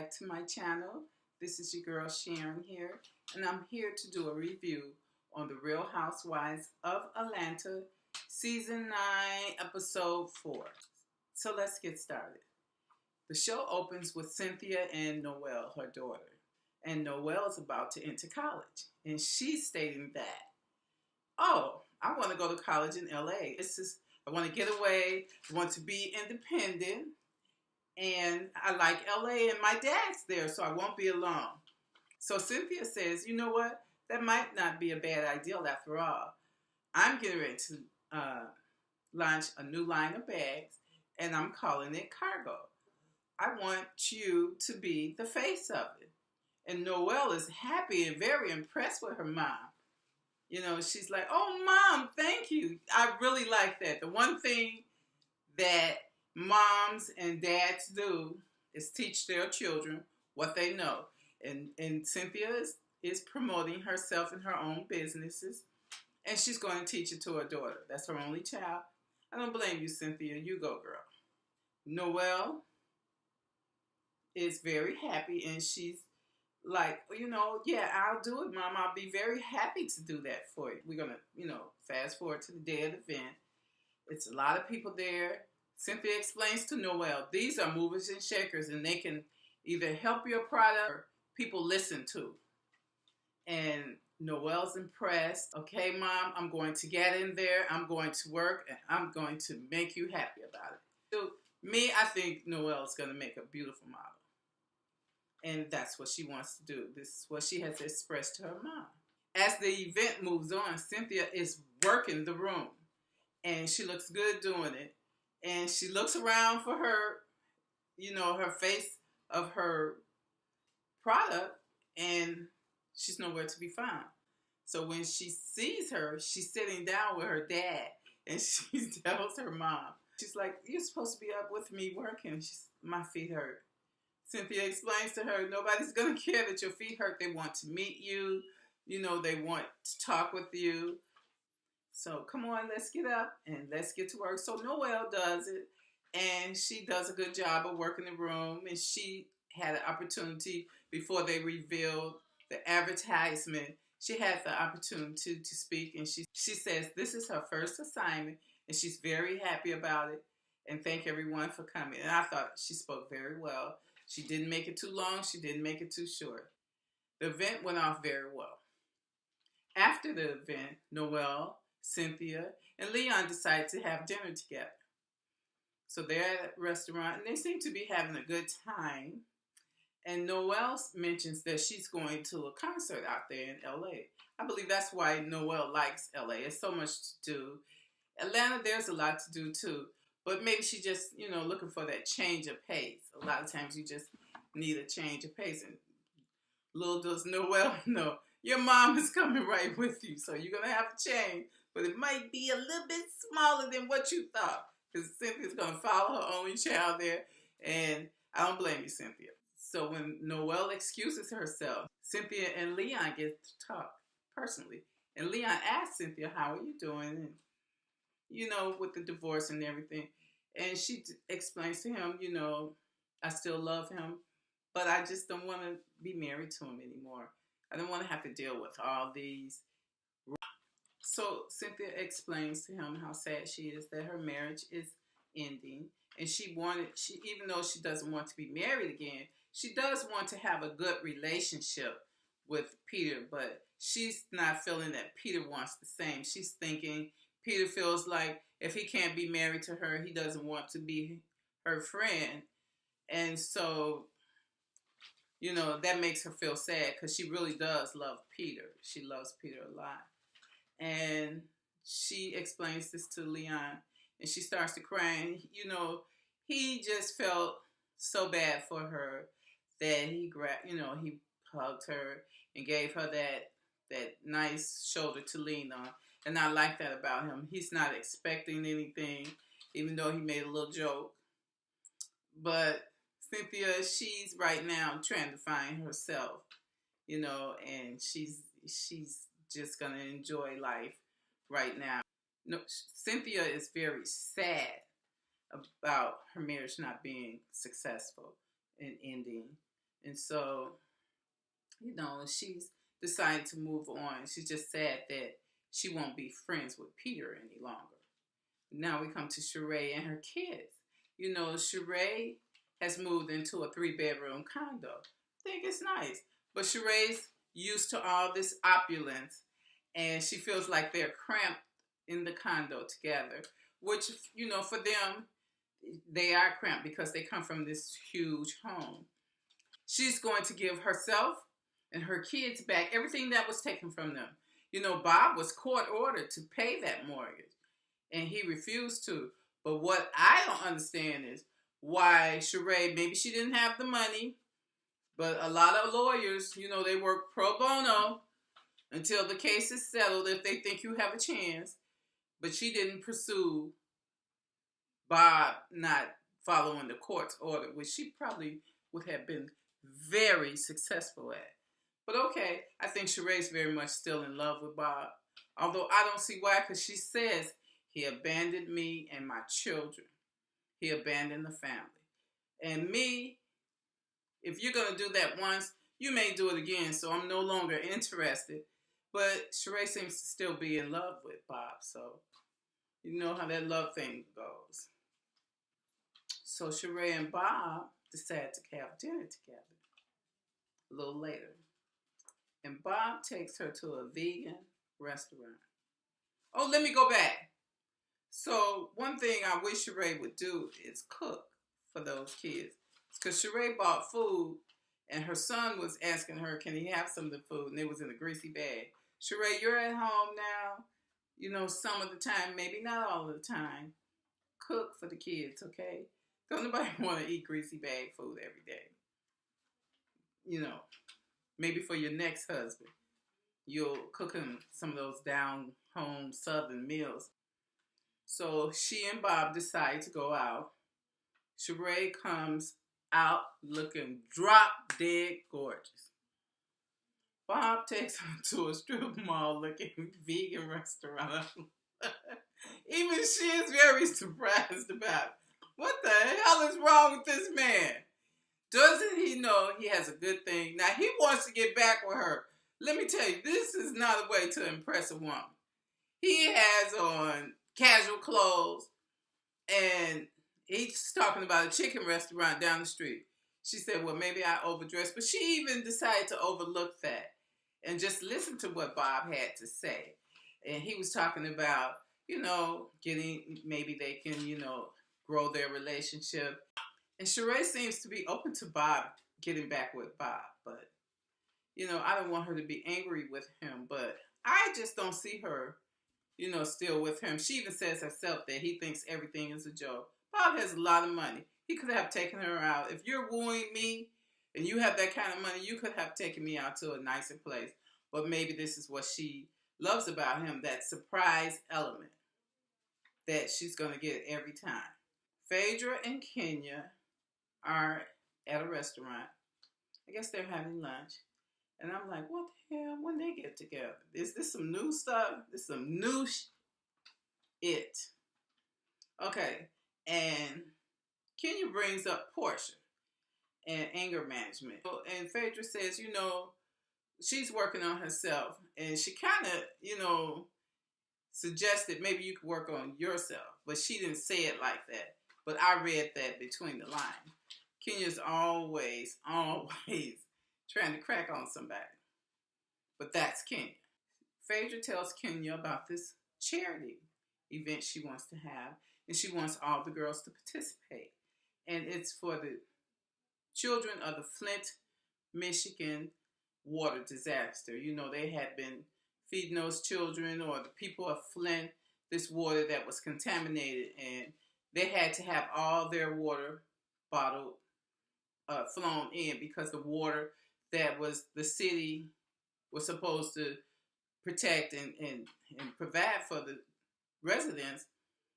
back to my channel. This is your girl Sharon here, and I'm here to do a review on the Real Housewives of Atlanta, Season 9, Episode 4. So let's get started. The show opens with Cynthia and Noelle, her daughter. And Noelle is about to enter college. And she's stating that, oh, I want to go to college in LA. I want to get away. I want to be independent. And I like LA and my dad's there, so I won't be alone. So Cynthia says, you know what? That might not be a bad idea after all. I'm getting ready to launch a new line of bags, and I'm calling it Cargo. I want you to be the face of it. And Noelle is happy and very impressed with her mom. You know, she's like, oh, Mom, thank you. I really like that. The one thing that moms and dads do is teach their children what they know. And Cynthia is promoting herself in her own businesses, and she's going to teach it to her daughter. That's her only child. I don't blame you, Cynthia. You go, girl. Noelle is very happy, and she's like, you know, yeah, I'll do it, Mom. I'll be very happy to do that for you. We're going to, fast forward to the day of the event. It's a lot of people there. Cynthia explains to Noelle, these are movers and shakers, and they can either help your product or people listen to. And Noelle's impressed. Okay, Mom, I'm going to get in there. I'm going to work, and I'm going to make you happy about it. So, me, I think Noelle's going to make a beautiful model. And that's what she wants to do. This is what she has expressed to her mom. As the event moves on, Cynthia is working the room. And she looks good doing it. And she looks around for her, her face of her product. And she's nowhere to be found. So when she sees her, she's sitting down with her dad. And she tells her mom, she's like, you're supposed to be up with me working. My feet hurt. Cynthia explains to her, nobody's going to care that your feet hurt. They want to meet you. They want to talk with you. So come on, let's get up and let's get to work. So Noelle does it, and she does a good job of working the room. And she had an opportunity before they revealed the advertisement. She had the opportunity to speak, and she says this is her first assignment, and she's very happy about it. And thank everyone for coming. And I thought she spoke very well. She didn't make it too long. She didn't make it too short. The event went off very well. After the event, Noelle, Cynthia, and Leon decided to have dinner together. So they're at a restaurant, and they seem to be having a good time. And Noelle mentions that she's going to a concert out there in LA. I believe that's why Noelle likes LA. It's so much to do. Atlanta, there's a lot to do too. But maybe she just, looking for that change of pace. A lot of times you just need a change of pace. And little does Noelle know, your mom is coming right with you. So you're going to have to change. But it might be a little bit smaller than what you thought. Because Cynthia's going to follow her only child there. And I don't blame you, Cynthia. So when Noelle excuses herself, Cynthia and Leon get to talk personally. And Leon asks Cynthia, how are you doing? And, with the divorce and everything. And she explains to him, I still love him, but I just don't want to be married to him anymore. I don't want to have to deal with all these. So Cynthia explains to him how sad she is that her marriage is ending. And even though she doesn't want to be married again, she does want to have a good relationship with Peter, but she's not feeling that Peter wants the same. She's thinking Peter feels like if he can't be married to her, he doesn't want to be her friend. And so, that makes her feel sad because she really does love Peter. She loves Peter a lot. And she explains this to Leon, and she starts to cry. And, he just felt so bad for her that he he hugged her and gave her that nice shoulder to lean on. And I like that about him. He's not expecting anything, even though he made a little joke. But Cynthia, she's right now trying to find herself, and she's just going to enjoy life right now. No, Cynthia is very sad about her marriage not being successful and ending. And so, she's decided to move on. She's just sad that she won't be friends with Peter any longer. Now we come to Sheree and her kids. Sheree has moved into a 3-bedroom condo. I think it's nice. But Sheree's used to all this opulence, and she feels like they're cramped in the condo together, which, for them, they are cramped because they come from this huge home. She's going to give herself and her kids back everything that was taken from them. Bob was court ordered to pay that mortgage, and he refused to. But what I don't understand is why Sheree, maybe she didn't have the money, but a lot of lawyers, they work pro bono until the case is settled if they think you have a chance. But she didn't pursue Bob not following the court's order, which she probably would have been very successful at. But okay, I think Sheree's very much still in love with Bob. Although I don't see why, because she says, he abandoned me and my children. He abandoned the family. And me, if you're going to do that once, you may do it again, so I'm no longer interested. But Sheree seems to still be in love with Bob, so you know how that love thing goes. So Sheree and Bob decide to have dinner together a little later. And Bob takes her to a vegan restaurant. Oh, let me go back. So one thing I wish Sheree would do is cook for those kids. Because Sheree bought food, and her son was asking her, can he have some of the food? And it was in a greasy bag. Sheree, you're at home now. Some of the time, maybe not all of the time. Cook for the kids, okay? Don't nobody want to eat greasy bag food every day. Maybe for your next husband, you'll cook him some of those down-home Southern meals. So she and Bob decide to go out. Sheree comes out looking drop-dead gorgeous. Bob takes her to a strip mall-looking vegan restaurant. Even she is very surprised about it. What the hell is wrong with this man? Doesn't he know he has a good thing? Now, he wants to get back with her. Let me tell you, this is not a way to impress a woman. He has on casual clothes, and he's talking about a chicken restaurant down the street. She said, well, maybe I overdressed, but she even decided to overlook that and just listen to what Bob had to say. And he was talking about, maybe they can, grow their relationship. And Sheree seems to be open to Bob getting back with Bob. But, I don't want her to be angry with him. But I just don't see her, still with him. She even says herself that he thinks everything is a joke. Bob has a lot of money. He could have taken her out. If you're wooing me and you have that kind of money, you could have taken me out to a nicer place. But maybe this is what she loves about him, that surprise element that she's going to get every time. Phaedra and Kenya are at a restaurant. I guess they're having lunch. And I'm like, what the hell? When they get together? Is this some new stuff? This some new it. Okay. And Kenya brings up Portia and anger management. And Phaedra says, she's working on herself. And she kind of, suggested maybe you could work on yourself. But she didn't say it like that. But I read that between the lines. Kenya's always trying to crack on somebody. But that's Kenya. Phaedra tells Kenya about this charity event she wants to have. And she wants all the girls to participate. And it's for the children of the Flint, Michigan water disaster. They had been feeding those children or the people of Flint this water that was contaminated. And they had to have all their water bottled, flown in, because the water that was the city was supposed to protect and provide for the residents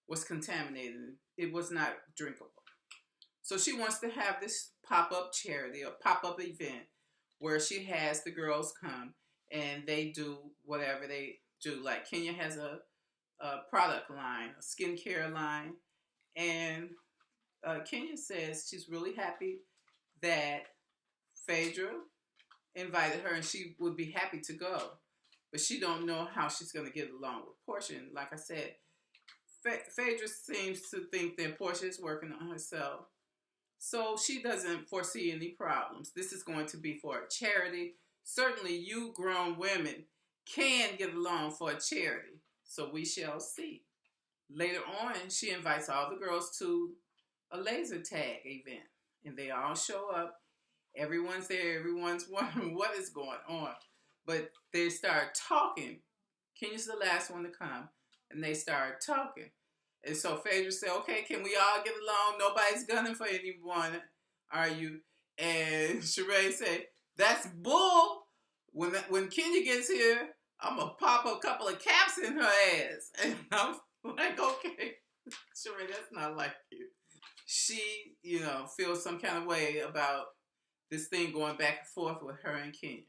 was contaminated. It was not drinkable. So she wants to have this pop-up charity or pop-up event where she has the girls come and they do whatever they do. Like Kenya has a product line, a skincare line. And Kenya says she's really happy that Phaedra invited her and she would be happy to go. But she don't know how she's going to get along with Portia. And like I said, Phaedra seems to think that Portia is working on herself. So she doesn't foresee any problems. This is going to be for a charity. Certainly you grown women can get along for a charity. So we shall see. Later on, she invites all the girls to a laser tag event. And they all show up. Everyone's there. Everyone's wondering what is going on. But they start talking. Kenya's the last one to come. And they start talking. And so Phaedra said, okay, can we all get along? Nobody's gunning for anyone, are you? And Sheree said, that's bull. When Kenya gets here, I'm going to pop a couple of caps in her ass. And I'm like, okay, Sheree, that's not like you. She, feels some kind of way about this thing going back and forth with her and Kenya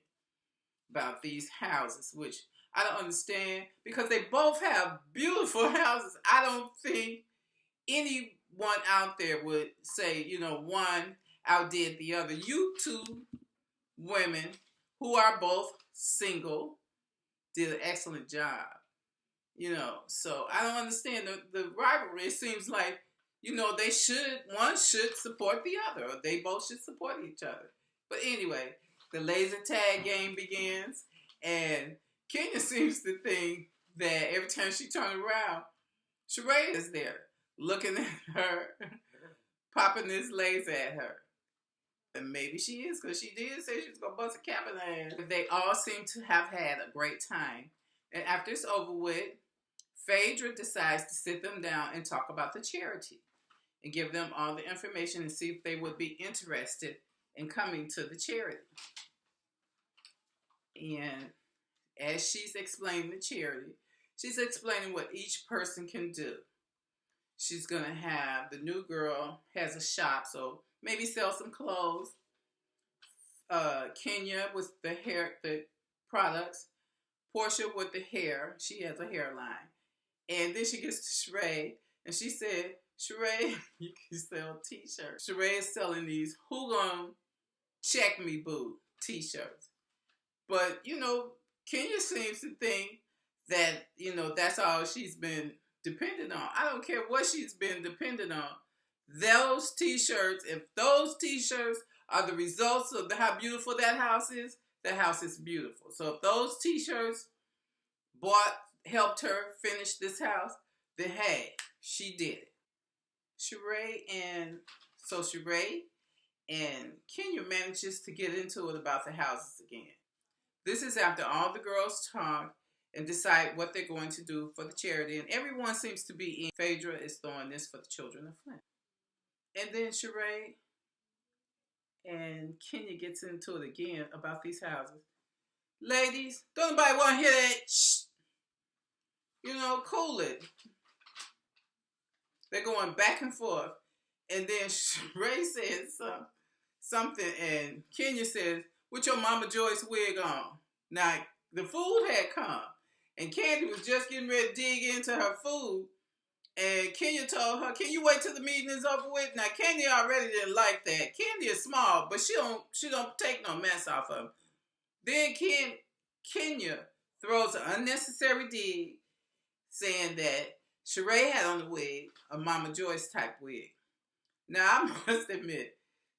about these houses, which I don't understand because they both have beautiful houses. I don't think anyone out there would say, one outdid the other. You two women who are both single did an excellent job. So I don't understand the rivalry. It seems like, one should support the other, or they both should support each other. But anyway, the laser tag game begins, and Kenya seems to think that every time she turns around, Sheree is there, looking at her, popping this laser at her. And maybe she is, because she did say she was going to bust a cap in her ass. They all seem to have had a great time. And after it's over with, Phaedra decides to sit them down and talk about the charity and give them all the information and see if they would be interested in coming to the charity. And as she's explaining the charity, she's explaining what each person can do. She's going to have, the new girl has a shop, so maybe sell some clothes. Kenya with the hair, the products. Portia with the hair. She has a hairline. And then she gets to Sheree, and she said, Sheree, you can sell t-shirts. Sheree is selling these "Who Gon' Check Me Boo" t-shirts. But, Kenya seems to think that, that's all she's been dependent on. I don't care what she's been dependent on. Those t-shirts, if those t-shirts are the results of how beautiful that house is, the house is beautiful. So if those t-shirts helped her finish this house, then hey, she did it. Sheree and Kenya manages to get into it about the houses again. This is after all the girls talk and decide what they're going to do for the charity. And everyone seems to be in. Phaedra is throwing this for the children of Flint. And then Sheree and Kenya gets into it again about these houses. Ladies, don't nobody want to hear that. Shh. Cool it. They're going back and forth. And then Sheree says something, and Kenya says, with your Mama Joyce wig on. Now, the food had come, and Candy was just getting ready to dig into her food, and Kenya told her, can you wait till the meeting is over with? Now, Candy already didn't like that. Candy is small, but she don't take no mess off of him. Then Kenya throws an unnecessary dig, saying that Sheree had on the wig, a Mama Joyce type wig. Now, I must admit,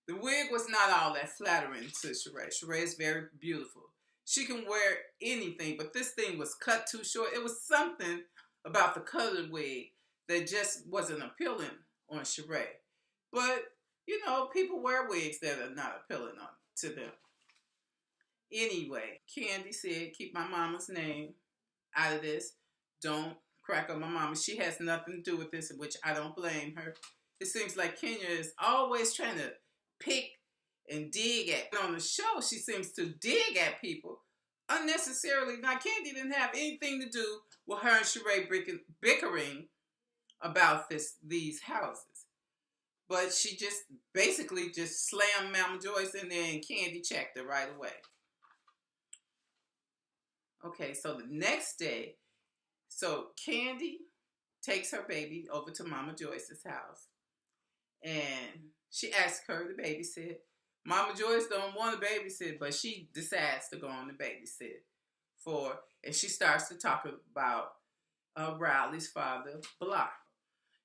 the wig was not all that flattering to Sheree. Sheree is very beautiful. She can wear anything, but this thing was cut too short. It was something about the colored wig that just wasn't appealing on Sheree. But, people wear wigs that are not appealing to them. Anyway, Candy said, keep my mama's name out of this. Don't crack on my mama. She has nothing to do with this, which I don't blame her. It seems like Kenya is always trying to pick and dig at. On the show, she seems to dig at people unnecessarily. Now, Candy didn't have anything to do with her and Sheree bickering about these houses. But she just basically just slammed Mama Joyce in there, and Candy checked her right away. Okay, so the next day, Candy takes her baby over to Mama Joyce's house. And she asked her to babysit. Mama Joyce don't want to babysit, but she decides to go on the babysit for, and she starts to talk about Riley's father, Block.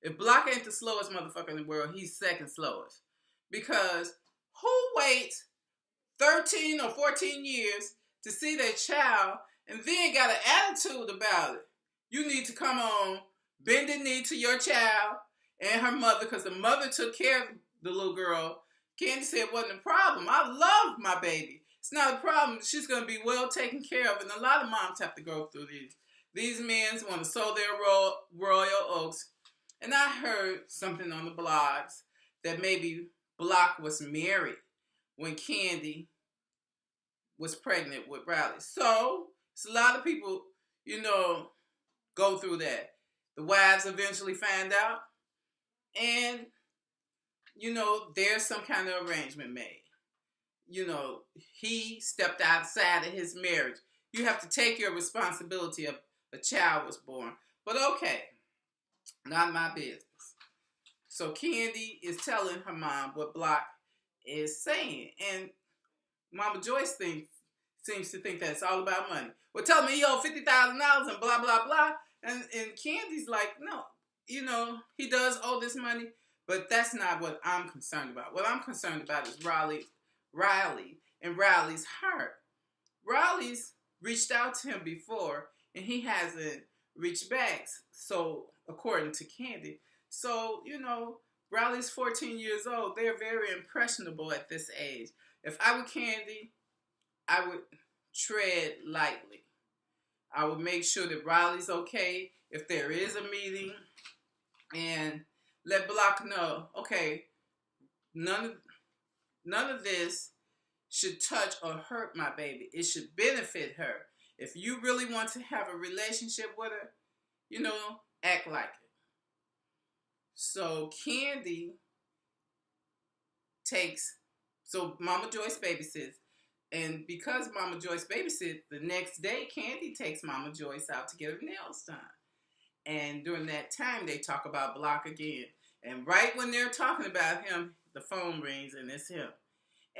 If Block ain't the slowest motherfucker in the world, he's second slowest. Because who waits 13 or 14 years to see their child and then got an attitude about it? You need to come on, bend the knee to your child and her mother, because the mother took care of the little girl. Candy said it wasn't a problem. I love my baby. It's not a problem. She's going to be well taken care of. And a lot of moms have to go through these. These men want to sow their royal oats. And I heard something on the blogs that maybe Block was married when Candy was pregnant with Riley. So, it's a lot of people, you know, go through that. The wives eventually find out. And, you know, there's some kind of arrangement made. You know, he stepped outside of his marriage. You have to take your responsibility of a child was born. But okay, not my business. So Candy is telling her mom what Block is saying. And Mama Joyce seems to think that it's all about money. Well, tell me he owed $50,000 and blah, blah, blah. And Candy's like, no, you know, he does owe this money, but that's not what I'm concerned about. What I'm concerned about is Riley and Riley's heart. Riley's reached out to him before, and he hasn't reached back, so according to Candy. So, you know, Riley's 14 years old. They're very impressionable at this age. If I were Candy, I would tread lightly. I would make sure that Riley's okay if there is a meeting, and let Block know, okay, none of this should touch or hurt my baby. It should benefit her. If you really want to have a relationship with her, you know, act like it. So Candy so Mama Joyce babysits. And because Mama Joyce babysits, the next day Candy takes Mama Joyce out to get her nails done. And during that time, they talk about Block again. And right when they're talking about him, the phone rings and it's him.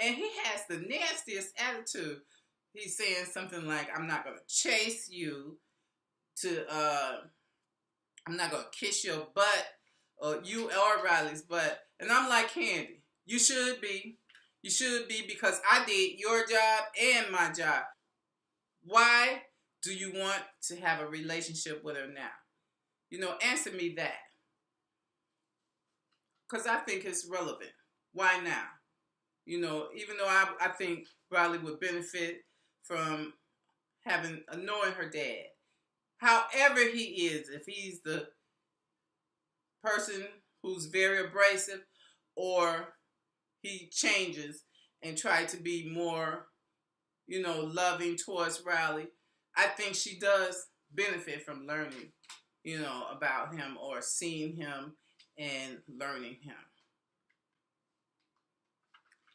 And he has the nastiest attitude. He's saying something like, I'm not going to chase you I'm not going to kiss your butt, or you or Riley's butt. And I'm like, Candy, you should be. You should be, because I did your job and my job. Why do you want to have a relationship with her now? You know, answer me that. Because I think it's relevant. Why now? You know, even though I think Riley would benefit from knowing her dad. However he is, if he's the person who's very abrasive, or he changes and try to be more, you know, loving towards Riley, I think she does benefit from learning, you know, about him, or seeing him and learning him.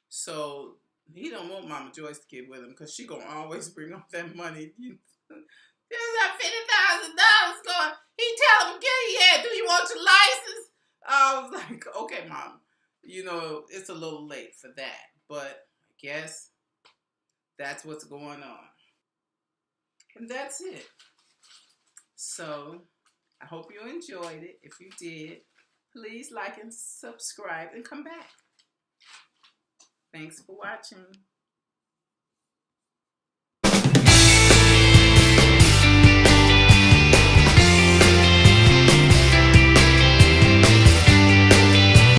So he don't want Mama Joyce to get with him, because she gonna always bring up that money. There's that $50,000 going. He tell him, do you want your license? I was like, okay, Mom. You know, it's a little late for that, but I guess that's what's going on. And that's it. So I hope you enjoyed it. If you did, please like and subscribe and come back. Thanks for watching.